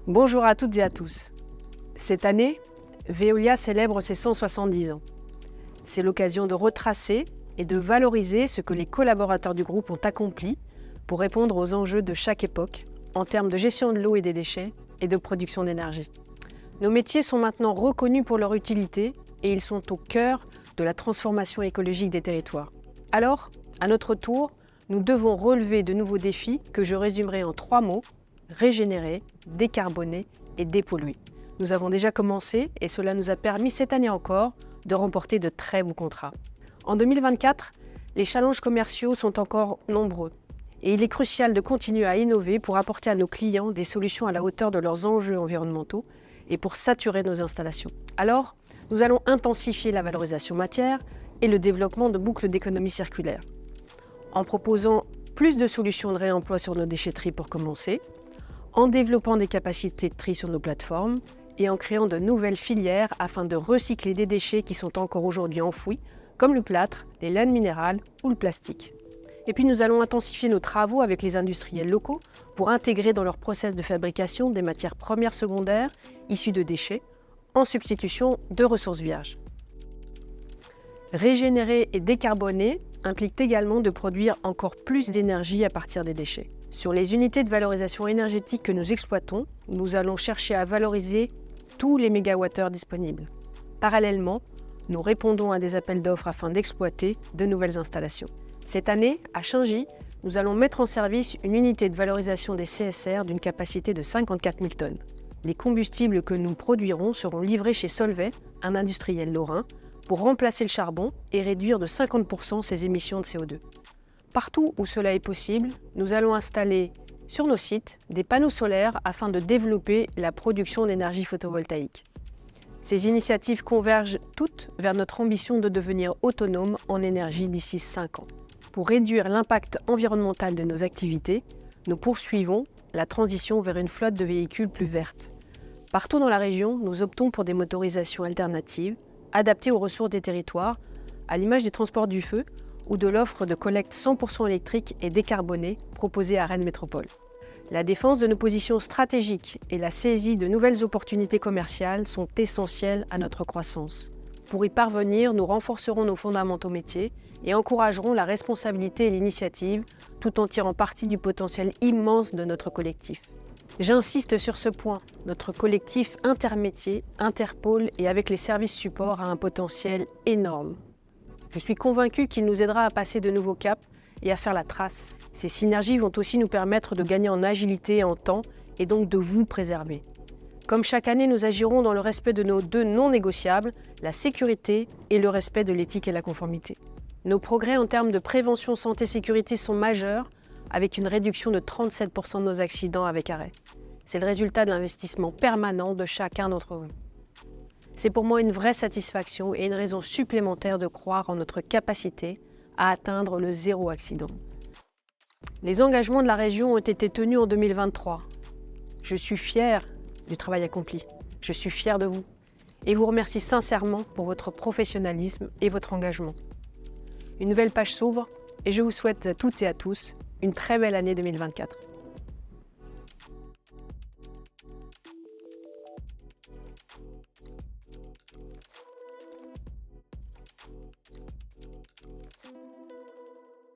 Bonjour à toutes et à tous. Cette année, Veolia célèbre ses 170 ans. C'est l'occasion de retracer et de valoriser ce que les collaborateurs du groupe ont accompli pour répondre aux enjeux de chaque époque en termes de gestion de l'eau et des déchets et de production d'énergie. Nos métiers sont maintenant reconnus pour leur utilité et ils sont au cœur de la transformation écologique des territoires. Alors, à notre tour, nous devons relever de nouveaux défis que je résumerai en 3 mots: régénérer, décarboner et dépolluer. Nous avons déjà commencé et cela nous a permis cette année encore de remporter de très beaux contrats. En 2024, les challenges commerciaux sont encore nombreux et il est crucial de continuer à innover pour apporter à nos clients des solutions à la hauteur de leurs enjeux environnementaux et pour saturer nos installations. Alors, nous allons intensifier la valorisation matière et le développement de boucles d'économie circulaire. En proposant plus de solutions de réemploi sur nos déchetteries pour commencer, en développant des capacités de tri sur nos plateformes et en créant de nouvelles filières afin de recycler des déchets qui sont encore aujourd'hui enfouis, comme le plâtre, les laines minérales ou le plastique. Et puis nous allons intensifier nos travaux avec les industriels locaux pour intégrer dans leur process de fabrication des matières premières secondaires issues de déchets en substitution de ressources vierges. Régénérer et décarboner implique également de produire encore plus d'énergie à partir des déchets. Sur les unités de valorisation énergétique que nous exploitons, nous allons chercher à valoriser tous les mégawattheures disponibles. Parallèlement, nous répondons à des appels d'offres afin d'exploiter de nouvelles installations. Cette année, à Chaingy, nous allons mettre en service une unité de valorisation des CSR d'une capacité de 54 000 tonnes. Les combustibles que nous produirons seront livrés chez Solvay, un industriel lorrain, pour remplacer le charbon et réduire de 50% ses émissions de CO2. Partout où cela est possible, nous allons installer sur nos sites des panneaux solaires afin de développer la production d'énergie photovoltaïque. Ces initiatives convergent toutes vers notre ambition de devenir autonome en énergie d'ici 5 ans. Pour réduire l'impact environnemental de nos activités, nous poursuivons la transition vers une flotte de véhicules plus verte. Partout dans la région, nous optons pour des motorisations alternatives, adaptées aux ressources des territoires, à l'image des transports du feu ou de l'offre de collecte 100% électrique et décarbonée proposée à Rennes Métropole. La défense de nos positions stratégiques et la saisie de nouvelles opportunités commerciales sont essentielles à notre croissance. Pour y parvenir, nous renforcerons nos fondamentaux métiers et encouragerons la responsabilité et l'initiative, tout en tirant parti du potentiel immense de notre collectif. J'insiste sur ce point, notre collectif intermétier, interpôle et avec les services supports a un potentiel énorme. Je suis convaincue qu'il nous aidera à passer de nouveaux caps et à faire la trace. Ces synergies vont aussi nous permettre de gagner en agilité et en temps et donc de vous préserver. Comme chaque année, nous agirons dans le respect de nos 2 non négociables, la sécurité et le respect de l'éthique et la conformité. Nos progrès en termes de prévention santé-sécurité sont majeurs, avec une réduction de 37% de nos accidents avec arrêt. C'est le résultat de l'investissement permanent de chacun d'entre vous. C'est pour moi une vraie satisfaction et une raison supplémentaire de croire en notre capacité à atteindre le 0 accident. Les engagements de la région ont été tenus en 2023. Je suis fière du travail accompli. Je suis fière de vous et vous remercie sincèrement pour votre professionnalisme et votre engagement. Une nouvelle page s'ouvre et je vous souhaite à toutes et à tous une très belle année 2024.